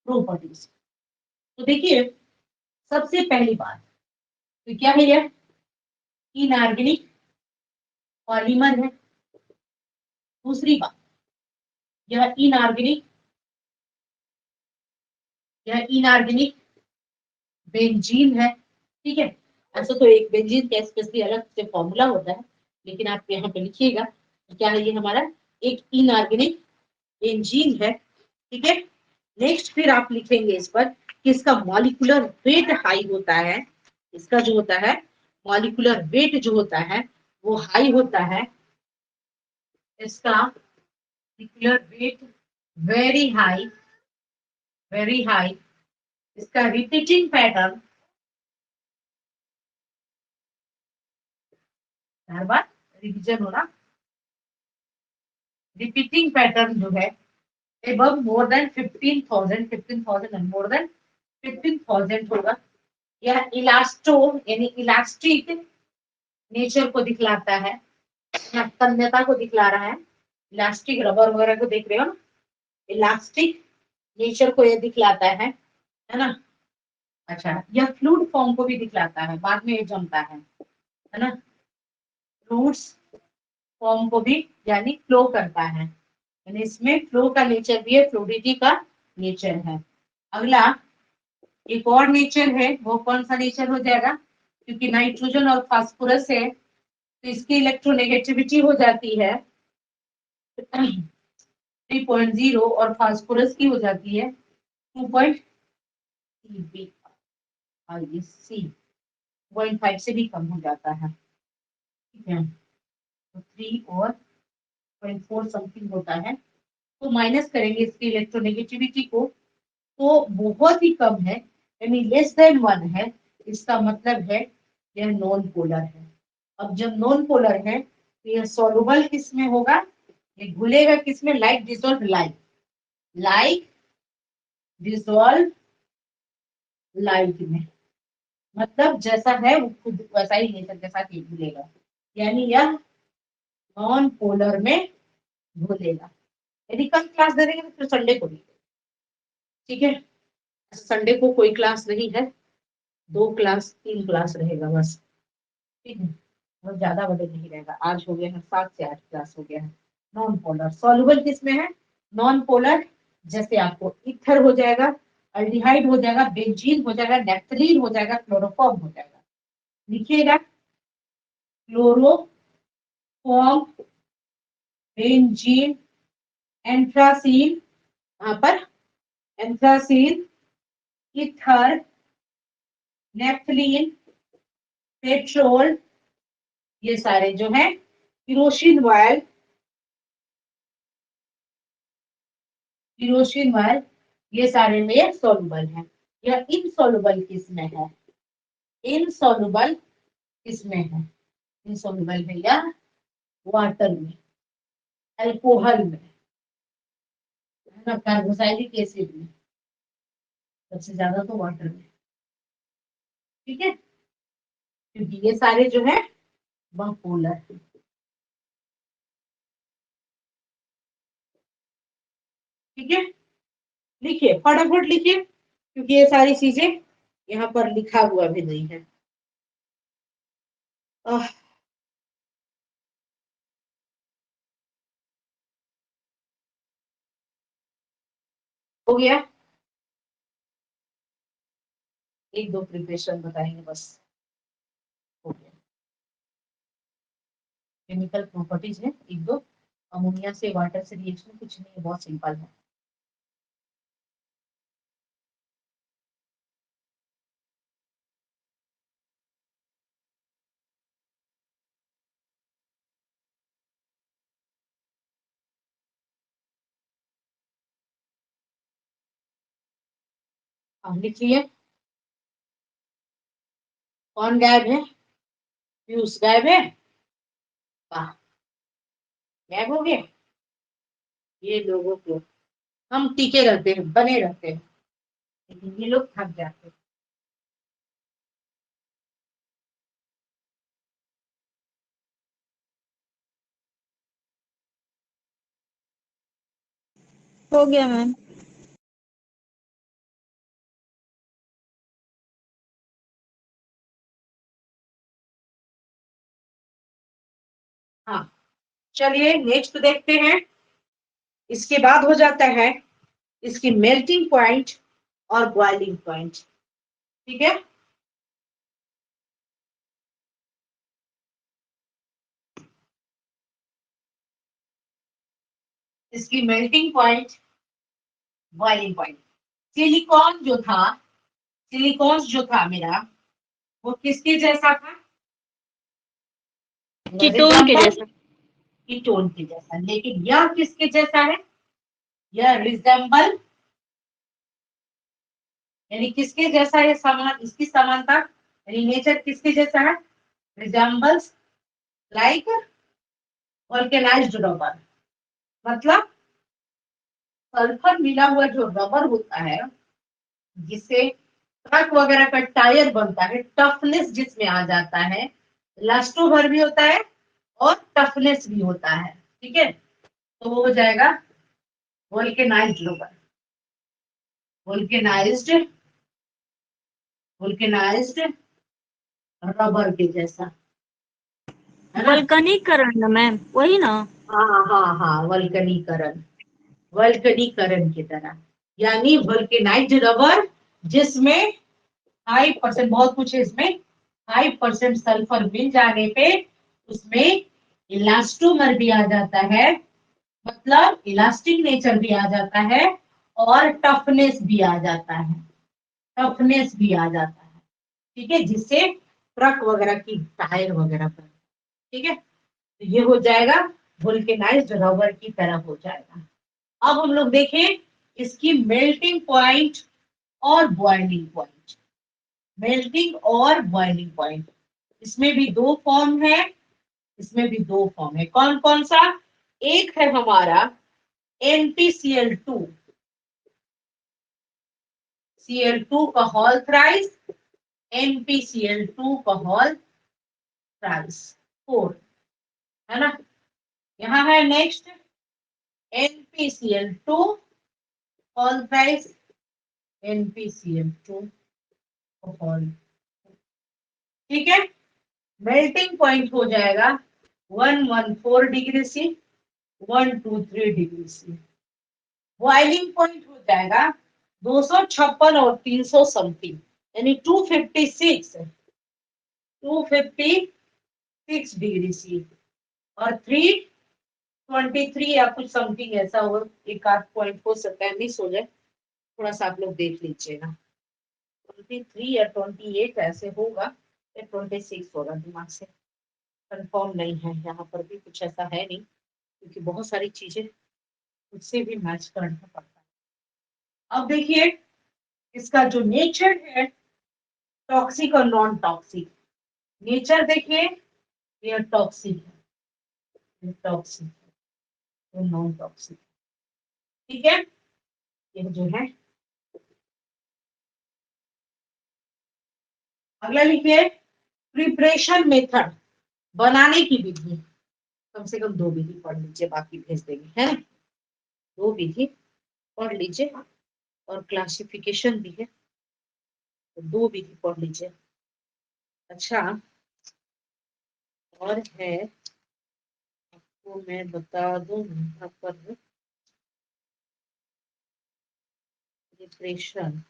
A: प्रॉपर्टीज। तो देखिए, सबसे पहली बात तो क्या है, ये इनऑर्गेनिक पॉलीमर है। दूसरी बात, यह इनऑर्गेनिक, यह इनऑर्गेनिक बेंजीन है। ठीक है, ऐसा तो एक बेंजीन का स्पेशली अलग से फॉर्मूला होता है, लेकिन आप यहाँ पे लिखिएगा क्या है, ये हमारा एक इनऑर्गेनिक बेंजीन है। ठीक है, नेक्स्ट फिर आप लिखेंगे इस पर कि इसका मॉलिक्यूलर वेट हाई होता है, इसका जो होता है मॉलिक्यूलर वेट जो होता है वो हाई होता है, इसका molecular weight very high, very high, इसका रिपीटिंग पैटर्न, हर बार रिवीजन होना, रिपीटिंग पैटर्न जो है above more than 15,000, 15,000 and more than 15,000 होगा। यह इलास्टो यानी इलास्टिक नेचर को दिखलाता है, तन्यता को दिखला रहा है, इलास्टिक रबर वगैरह को देख रहे हो, इलास्टिक नेचर को ये दिखलाता है ना। अच्छा, यह फ्लूइड फॉर्म को भी दिखलाता है, बाद में ये जमता है ना, फ्लूइड्स फॉर्म को भी, यानी फ्लो करता है, यानी इसमें फ्लो का नेचर भी है, फ्लूइडिटी का नेचर है। अगला, एक और नेचर है, वो कौन सा नेचर हो जाएगा, क्योंकि नाइट्रोजन और फास्फोरस है तो इसकी इलेक्ट्रोनेगेटिविटी हो जाती है 3.0 और फास्फोरस की हो जाती है 2.5 से भी कम हो जाता है, ठीक है। तो 3 और 0.4 समथिंग होता है, तो माइनस करेंगे इसकी इलेक्ट्रोनेगेटिविटी को, तो बहुत ही कम है, यानी लेस देन 1 है, इसका मतलब है यह नॉन पोलर है। अब जब नॉन पोलर है तो यह सॉल्युबल किस में होगा, ये घुलेगा किस में, like dissolve like dissolve light में, मतलब जैसा है वो खुद वैसा ही नेचर के साथ ये घुलेगा, यानी यह नॉन पोलर में घुलेगा। यदि कल क्लास दे देंगे तो फिर संडे को भी, ठीक है। संडे को कोई क्लास नहीं है, 3 क्लास रहेगा बस, ठीक है, बहुत ज्यादा बदल नहीं रहेगा। आज हो गया है 7 से 8 क्लास हो गया है। नॉन पोलर सॉल्युबल किसमें है, नॉन पोलर, जैसे आपको इथर हो जाएगा, अल्डिहाइड हो जाएगा, बेंजीन हो जाएगा, नेफ्थलीन हो जाएगा, क्लोरोफॉर्म हो जाएगा। लिखिएगा क्लोरोफॉर्म, बेंजीन, एंथ्रासीन, यहाँ पर एंथ्रासीन, इथर, नेफ्थलीन, पेट्रोल, ये सारे जो है किरोसिन ऑयल, ये सारे में सॉल्युबल है। यह इनसॉल्युबल किसमें है, इनसॉल्युबल किसमें है, इनसॉल्युबल है या वाटर में, अल्कोहल में, है ना, कार्बोक्सिलिक एसिड में, सबसे ज्यादा तो वाटर में, ठीक है, क्योंकि ये सारे जो है वह पोलर है। ठीक है, लिखिए फटाफट लिखिए, क्योंकि ये सारी चीजें यहाँ पर लिखा हुआ भी नहीं है। हो गया, 1-2 प्रिपरेशन बताएंगे बस, हो गया। केमिकल प्रॉपर्टीज है 1-2, अमोनिया से वाटर से रिएक्शन कुछ नहीं है, बहुत सिंपल है। अब लिखिए, कौन गायब है, पीयूष गायब है, वाह, गायब हो गए। ये लोगों को, हम टीके रहते हैं, बने रहते हैं, लेकिन ये लोग थक जाते हैं।
B: हो गया मैम।
A: हाँ, चलिए नेक्स्ट देखते हैं। इसके बाद हो जाता है इसकी मेल्टिंग पॉइंट और बॉइलिंग पॉइंट, ठीक है। इसकी melting point, boiling point, silicon जो था, सिलिकॉन जो था मेरा, वो किसके जैसा था,
B: कीटोन के जैसा।
A: कीटोन के जैसा, लेकिन यह किसके जैसा है, यह रिजेंबल, यानी किसके जैसा है, समान, इसकी समानता, यानी नेचर किसके जैसा है, रिजेंबल्स लाइक ऑर्गेनाइज्ड रबर, मतलब सल्फर मिला हुआ जो रबर होता है, जिससे ट्रक वगैरह का टायर बनता है, टफनेस जिसमें आ जाता है, इलास्टोभर भी होता है और टफनेस भी होता है, ठीक है। तो वो हो जाएगा वोल्केनाइज्ड रबर, वोल्केनाइज्ड, वोल्केनाइज्ड रबर के जैसा, है ना।
B: वल्कनीकरण ना मैम, वही ना।
A: हाँ हाँ हाँ, वल्कनीकरण, वल्कनीकरण की तरह, यानी वल्केनाइज्ड रबर जिसमें हाई परसेंट, बहुत कुछ है इसमें, हाई परसेंट सल्फर मिल जाने पे उसमें इलास्टोमर भी आ जाता है, मतलब इलास्टिक नेचर भी आ जाता है, और टफनेस भी आ जाता है, टफनेस भी आ जाता है। ठीक है, जिससे ट्रक वगैरह की टायर वगैरह पर, ठीक है, तो ये हो जाएगा वुल्केनाइज्ड रबर की तरह हो जाएगा। अब हम लोग देखें इसकी मेल्टिंग पॉइंट और बॉइलिंग पॉइंट। मेल्टिंग और बॉइलिंग पॉइंट, इसमें भी दो फॉर्म है, इसमें भी दो फॉर्म है। कौन कौन सा? एक है हमारा NPCl2, Cl2 का होल थ्राइस, NPCl2 का होल थ्राइस 4, है ना। यहाँ है next NPCl2 whole thrice, NPCl2 whole, ठीक है। मेल्टिंग पॉइंट हो जाएगा 114 degree C, 123 degree C. Boiling point हो जाएगा 256 और 300 समथिंग, यानी 256 डिग्री सी, और 323 या कुछ समथिंग ऐसा हो, एक आध पॉइंट हो सकता है, मिस हो जाए, थोड़ा सा आप लोग देख लीजिएगा। 23 या 28 ऐसे होगा, या 26 होगा, दिमाग से कंफर्म नहीं है, यहाँ पर भी कुछ ऐसा है नहीं, क्योंकि बहुत सारी चीजें उससे भी मैच करना पड़ता है। अब देखिए इसका जो नेचर है, टॉक्सिक और नॉन टॉक्सिक, नेचर देखिए, ये टॉक्सिक है, ये टॉक्सिक है, ये नॉन टॉक्सिक, ठीक है। ये जो है, अगला लिखिए प्रिपरेशन मेथड, बनाने की विधि। कम से कम दो विधि पढ़ लीजिए, बाकी भेज देंगे, है ना। दो विधि पढ़ लीजिए, और क्लासिफिकेशन भी है, तो दो विधि पढ़ लीजिए। अच्छा, और है, आपको मैं बता दूं यहाँ पर डिप्रेशन,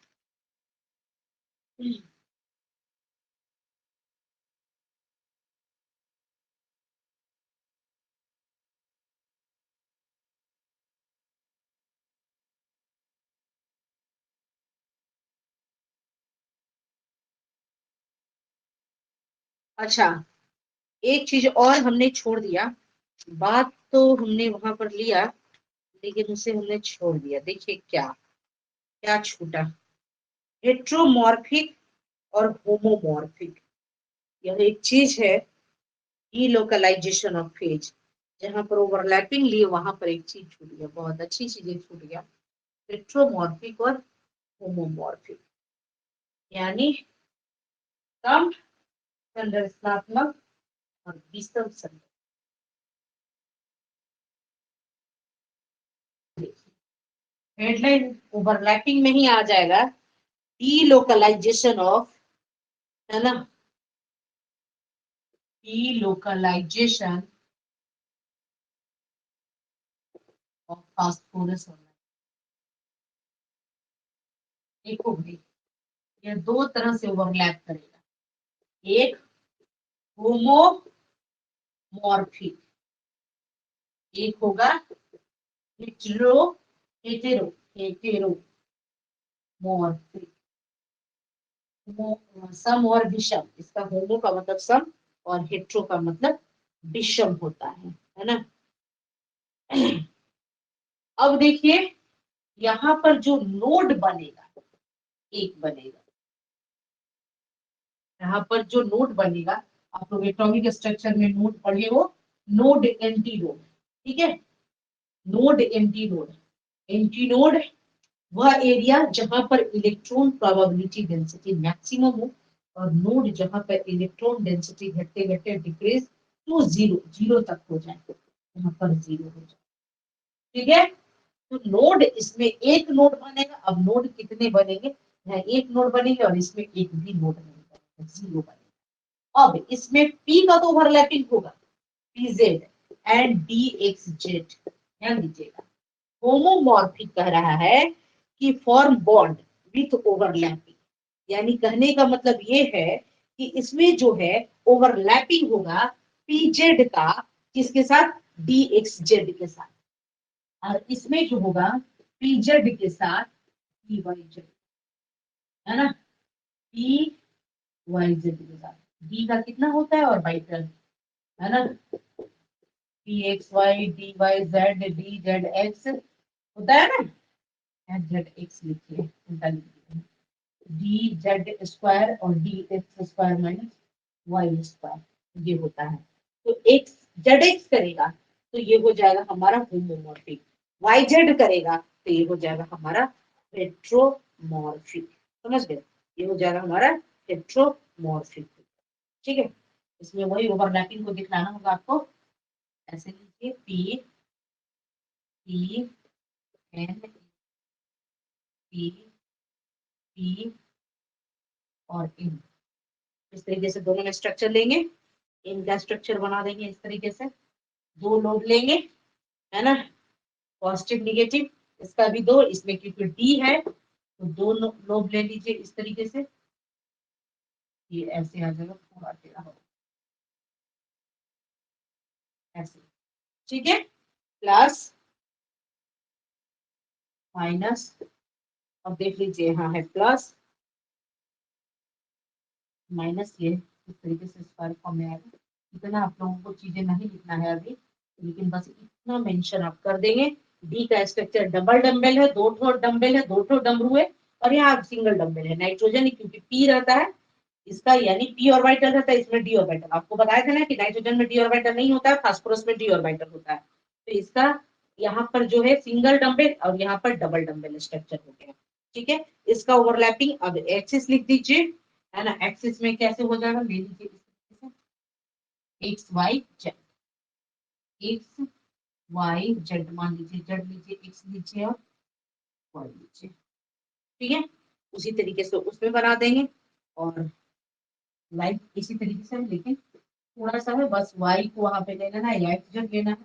A: अच्छा एक चीज और हमने छोड़ दिया, बात तो हमने वहां पर लिया, लेकिन उसे हमने छोड़ दिया। देखिए क्या क्या छूटा, हेट्रोमॉर्फिक और होमोमॉर्फिक। यह एक चीज है, लोकलाइजेशन ऑफ फेज, जहां पर ओवरलैपिंग लिए वहां पर एक चीज छूट गया, बहुत अच्छी चीज छूट गया, हेट्रोमॉर्फिक और होमोमॉर्फिक, यानी कम संरचनात्मक और विषम संरचना। हेडलाइन ओवरलैपिंग में ही आ जाएगा, डीलोकलाइजेशन ऑफ, है ना, डीलोकलाइजेशन ऑफ फास्फोरस। देखो भाई, ये दो तरह से ओवरलैप करेगा, एक होमोमॉर्फिक, एक होगा हेटेरो हेटेरो हेटेरोमॉर्फिक, सम और विषम। इसका होमो का मतलब सम, और हेट्रो का मतलब विषम होता है ना। अब देखिए यहाँ पर जो नोड बनेगा, एक बनेगा, यहाँ पर जो नोड बनेगा, आप लोग एटॉमिक स्ट्रक्चर में नोड पढ़े हो, नोड एंटी नोड, ठीक है। Node anti node, anti node वह एरिया जहां पर इलेक्ट्रॉन प्रोबेबिलिटी डेंसिटी मैक्सिमम हो, और नोड जहां पर इलेक्ट्रॉन डेंसिटी घटते घटते डिक्रीज टू जीरो, जीरो तक हो जाए, यहाँ पर जीरो हो जाए, ठीक है। तो नोड, इसमें एक नोड बनेगा। अब नोड कितने बनेंगे? यहाँ एक नोड बनेंगे, और इसमें एक भी नोड नहीं बनेगा, जीरो बनेगा। अब इसमें पी का तो ओवरलैपिंग होगा, पीजेड एंड डीएक्सजेड, ध्यान दीजिएगा। होमोमॉर्फिक कह रहा है कि फॉर्म बॉन्ड विथ ओवरलैपिंग। यानी कहने का मतलब ये है कि इसमें जो है ओवरलैपिंग होगा पीजेड का किसके साथ, डी एक्स जेड के साथ, और इसमें जो होगा पीजेड के साथ डी वाई जेड, है ना, डी वाई जेड के साथ। डी का कितना होता है ऑर्बिटल, है ना, D X Y D Y Z D Z X होता है ना, जेड एक्स लिखिए, उल्टा लिखिए, डी जेड स्क्वायर और D X square minus Y square ये होता है। तो एक्स जेड एक्स करेगा तो ये हो जाएगा हमारा होमोमॉर्फिक, वाई जेड करेगा तो ये हो जाएगा हमारा हेट्रोमॉर्फिक। समझ गए, ये हो जाएगा हमारा हेट्रोमॉर्फिक। ठीक है, इसमें वही ओवरलैपिंग को दिखलाना होगा आपको। ऐसे लीजिए P P N P P और इन, इस तरीके से दोनों में स्ट्रक्चर लेंगे, इनका स्ट्रक्चर बना देंगे इस तरीके से, दो लोब लेंगे, है ना, पॉजिटिव निगेटिव, इसका भी दो, इसमें क्योंकि डी है तो दो लोब ले लीजिए इस तरीके से, ये ऐसे आ जाएगा पूरा तेरा हो ऐसे। ठीक है, प्लस माइनस, अब देख लीजिए यहाँ है प्लस माइनस, ये इस तरीके से स्क्वायर फॉर्म में आएगा। इतना आप लोगों को चीजें नहीं लिखना है अभी, लेकिन बस इतना मेंशन आप कर देंगे। डी का स्ट्रक्चर डबल डम्बल है, दो ठो डम्बल है, दो ठो डमरू है, और यहाँ सिंगल डम्बल है। नाइट्रोजन क्योंकि पी रहता है इसका, यानी पी ऑर्बिटल रहता है, इसमें डी ऑर्बिटल। आपको बताया था ना कि नाइट्रोजन में डी ऑर्बिटल नहीं होता है, फास्फोरस में डी ऑर्बिटल होता है। तो इसका यहाँ पर जो है सिंगल डम्बल और यहाँ पर डबल डम्बल स्ट्रक्चर हो गया। ठीक है, इसका ओवरलैपिंग अब एक्सिस लिख दीजिए, है ना, एक्सिस में कैसे हो जाएगा, ले लीजिए X Y Z, X Y Z मान लीजिए, जेड लीजिए, एक्स लीजिए और वाई लीजिए। ठीक है, उसी तरीके से उसमें बना देंगे, और लाइक इसी तरीके से, लेकिन थोड़ा सा है बस वाई को वहां पे ले लेना है, एक्स जेड लेना है,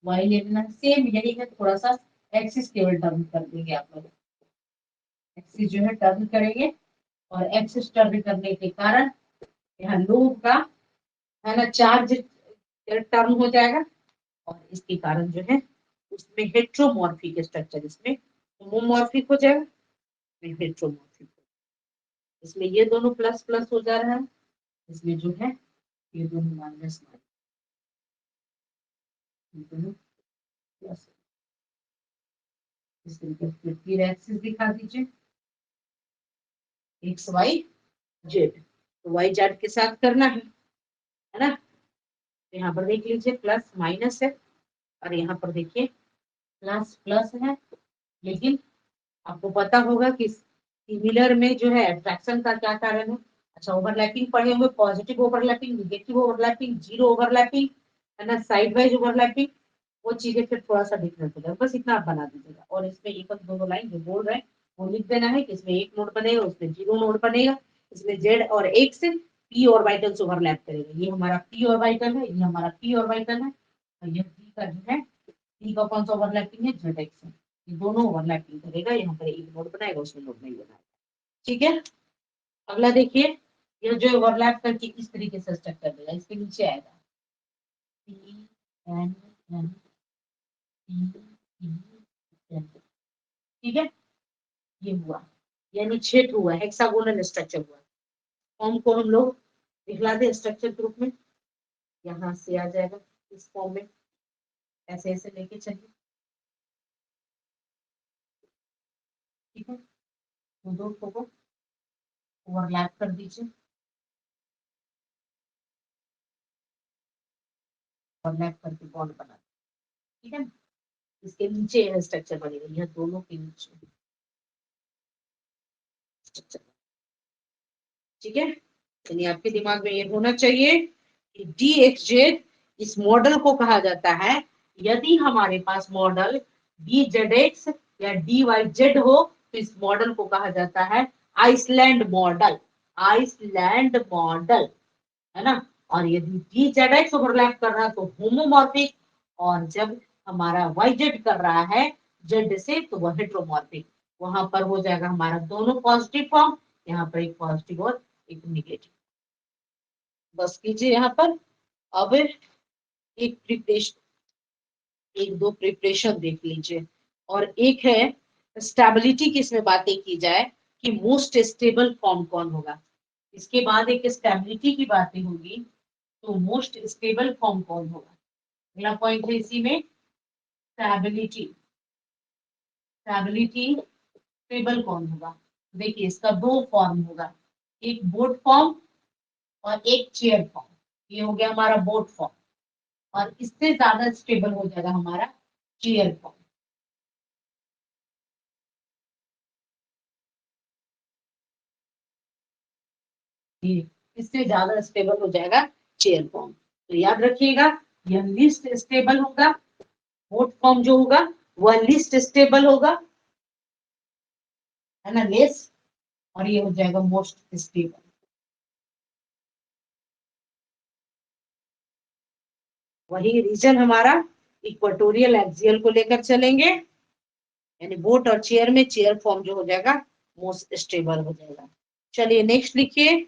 A: वाई ले लेना है, सेम यही है, थोड़ा सा एक्सिस केवल टर्न कर देंगे आप लोग, एक्सिस जो है टर्न करेंगे, और एक्सिस टर्न करने के कारण यहाँ लूप का, है ना, चार्ज टर्न हो जाएगा, और इसके कारण जो है उसमें हेट्रोमॉर्फिक स्ट्रक्चर, इसमें होमोमॉर्फिक हो जाएगा, हेट्रोमॉर्फिक, इसमें ये दोनों प्लस प्लस हो जा रहा है, इसमें जो है ये दोनों माइनस माइनस, ये दोनों प्लस। इस तरीके से फिर एक्सिस दिखा दीजिए, एक्स वाई जेड, तो वाई जेड के साथ करना है ना, यहाँ पर देख लीजिए प्लस माइनस है, और यहाँ पर देखिए प्लस प्लस है, लेकिन आपको पता होगा कि सिमिलर में जो है अट्रैक्शन का क्या कारण है। अच्छा, ओवरलैपिंग पढ़े होंगे, positive overlapping, negative overlapping, zero overlapping, है ना, साइड वाइज ओवरलैपिंग, वो चीजें फिर थोड़ा सा डिफरेंट हो जाएगा, बस इतना आप बना दीजिएगा। और इसमें एक दोनों लाइन जो बोल रहे हैं वो लिख देना है कि इसमें एक नोड बनेगा, उसमें जीरो नोड बनेगा, इसमें जेड और एक से पी ऑर्बिटल से ओवरलैप करेगा, ये हमारा पी ऑर्बिटल है, ये हमारा पी ऑर्बिटल है, और ये पी का जो है, पी का कौन सा ओवरलैपिंग है, जेड एक्स है, ये दोनों ओवरलैपिंग करेगा, यहाँ पर एक नोड बनाएगा, उसमें नोड नहीं बनाएगा। ठीक है, अगला देखिए, ये जो ओवरलैप करके इस तरीके से स्ट्रक्चर देगा, इसके नीचे आएगा P N N P P N. ठीक है, ये हुआ, यानी क्षेत्र हुआ, हेक्सागोनल स्ट्रक्चर हुआ। फॉर्म को हम लोग दिखला दे स्ट्रक्चर ग्रुप में, यहाँ से आ जाएगा इस फॉर्म में, ऐसे ऐसे लेके चलिए। ठीक है, तो दो को ओवरलैप कर दीजिए, ओवरलैप करके बॉन्ड बना, ठीक है, इसके नीचे यह स्ट्रक्चर बनेगा, यह दोनों के नीचे स्ट्रक्चर। ठीक है, यानी आपके दिमाग में ये होना चाहिए कि डी एक्स जेड इस मॉडल को कहा जाता है, यदि हमारे पास मॉडल डी जेड एक्स या डी वाई जेड हो तो इस मॉडल को कहा जाता है आइसलैंड मॉडल, आइसलैंड मॉडल, है ना। और यदि डी जेड एक्स ओवरलैप कर रहा है तो होमोमॉर्फिक, और जब हमारा वाई जेड कर रहा है जेड से तो वह हेट्रोमॉर्फिक। वहां पर हो जाएगा हमारा दोनों पॉजिटिव फॉर्म, यहाँ पर एक पॉजिटिव और एक निगेटिव। बस कीजिए यहाँ पर। अब एक प्रिपरेशन, एक दो प्रिपरेशन देख लीजिए, और एक है स्टेबिलिटी की इसमें बातें की जाए कि मोस्ट स्टेबल फॉर्म कौन होगा। इसके बाद एक स्टेबिलिटी की बातें होगी, तो मोस्ट स्टेबल फॉर्म कौन होगा। अगला पॉइंट है इसी में स्टेबिलिटी। स्टेबिलिटी स्टेबल कौन होगा। देखिए इसका दो फॉर्म होगा, एक बोट फॉर्म और एक चेयर फॉर्म। ये हो गया हमारा बोट फॉर्म, और इससे ज्यादा स्टेबल हो जाएगा हमारा चेयर फॉर्म। इससे ज्यादा स्टेबल हो जाएगा चेयर फॉर्म। तो याद रखिएगा, यह लिस्ट स्टेबल होगा, बोट फॉर्म जो होगा वह लिस्ट स्टेबल होगा, है ना, लेस, और ये हो जाएगा मोस्ट स्टेबल। वही रीजन हमारा इक्वेटोरियल एक्सियल को लेकर चलेंगे, यानी बोट और चेयर में चेयर फॉर्म जो हो जाएगा मोस्ट स्टेबल हो जाएगा। चलिए नेक्स्ट लिखिए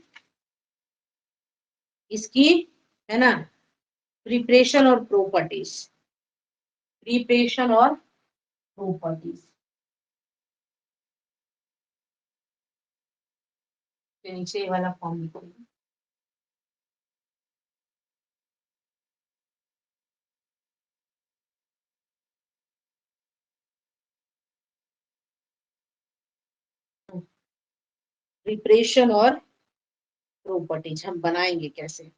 A: इसकी, है ना, प्रिपरेशन और प्रॉपर्टीज। प्रिपरेशन और प्रॉपर्टीज के नीचे वाला फॉर्म लिखेंगे। प्रिपरेशन और प्रॉपर्टीज हम बनाएंगे कैसे।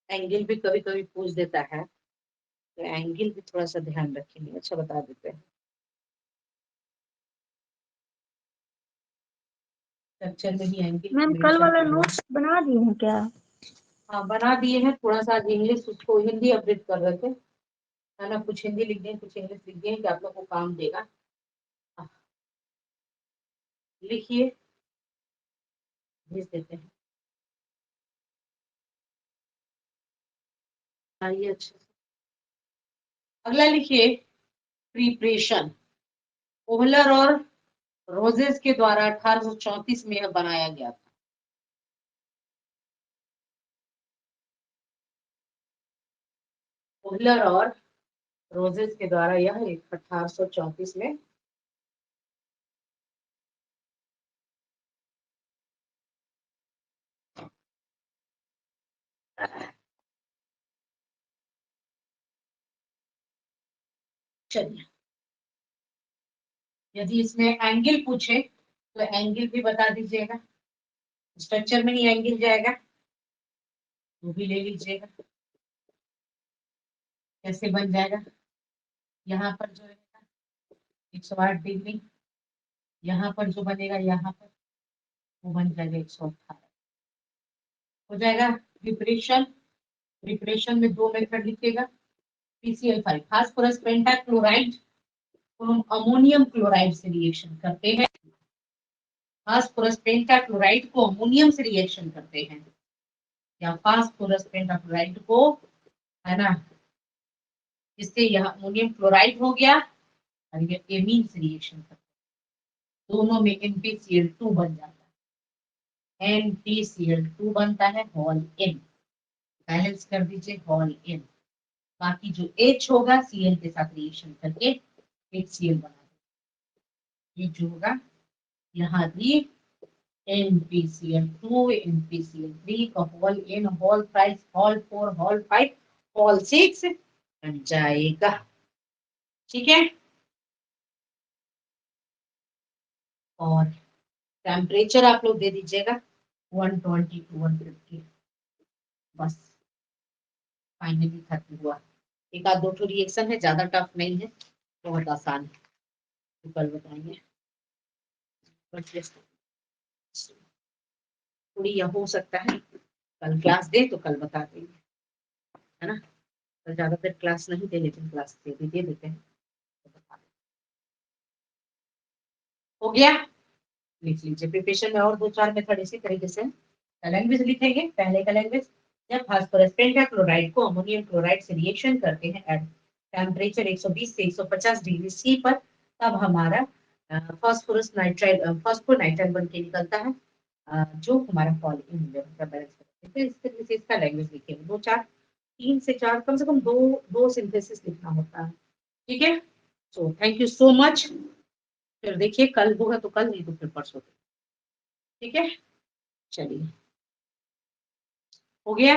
A: एंगल भी कभी कभी पूछ देता है, तो एंगल भी थोड़ा सा ध्यान रखेंगे। अच्छा बता देते हैं, स्ट्रक्चर में ही एंगल
B: मैम कल वाला नोट्स बना दिए हैं क्या?
A: हाँ बना दिए हैं, थोड़ा सा इंग्लिश उसको हिंदी अपडेट कर रहे थे, है ना, कुछ हिंदी लिख दिए कुछ इंग्लिश लिख दिए कि आप लोग को काम देगा। लिखिए, भेज देते हैं। आइए अच्छा, अगला लिखिए प्रिपरेशन। ओहलर और रोजेस के द्वारा 1834 में यह बनाया गया था। ओहलर और रोजेस के द्वारा यह 1834 में चलिए, यदि इसमें एंगल पूछे तो एंगल भी बता दीजिएगा। स्ट्रक्चर में ही एंगल जाएगा, वो भी ले लीजिएगा। कैसे बन जाएगा, यहाँ पर जो है 108 डिग्री, यहाँ पर जो बनेगा यहाँ पर वो बन जाएगा 118 हो जाएगा। प्रिपरेशन, प्रिपरेशन में दो मेथड लिखिएगा। PCl5 फास्फोरस पेंटाक्लोराइड को हम अमोनियम क्लोराइड से रिएक्शन करते हैं। फास्फोरस पेंटाक्लोराइड को अमोनियम से रिएक्शन करते हैं, या फास्फोरस पेंटाक्लोराइड को, है ना, इससे यह अमोनियम क्लोराइड हो गया और ये एमीन से रिएक्शन करते हैं, दोनों में NPCl2 बन जाता है। NPCl2 बनता है हॉल N, बैलेंस कर दीजिए हॉल N। बाकी जो H होगा Cl के साथ रिएक्शन करके HCl बना देगा। ये जो होगा यहाँ भी NPCl2 NPCl3 का hall N, hall 5, hall 4, hall 5, hall 6 बन जाएगा। ठीक है, और टेम्परेचर आप लोग दे दीजिएगा 120 to 150। बस फाइनली खत्म हुआ। एक आध दो तो रिएक्शन है, ज्यादा टफ नहीं है, बहुत आसान है, तो कल बताएंगे। थोड़ी यह हो सकता है कल क्लास दे तो कल बता देंगे, है ना, कल ज्यादातर क्लास नहीं दे, लेकिन क्लास दे देते हैं। हो गया, लिख लीजिए। प्रिपरेशन में और दो चार मेथड इसी तरीके से लैंग्वेज लिखेंगे। पहले का लैंग्वेज जब फास्फोरस पेंटाक्लोराइड को अमोनियम क्लोराइड से रिएक्शन करते हैं एट टेम्परेचर 120 से 150 डिग्री सी पर, तब हमारा फास्फोरस नाइट्राइड फास्फोनाइट्राइड बन के निकलता है, जो हमारा पॉलीमर का बैलेंस करते हैं। इस तरीके से इसका लैंग्वेज लिखेंगे, 3 से 4 कम से कम दो सिंथेसिस लिखना होता है। ठीक है, so thank you so much. फिर देखिए कल होगा तो कल, नहीं तो फिर परसों। ठीक है, चलिए, हो गया।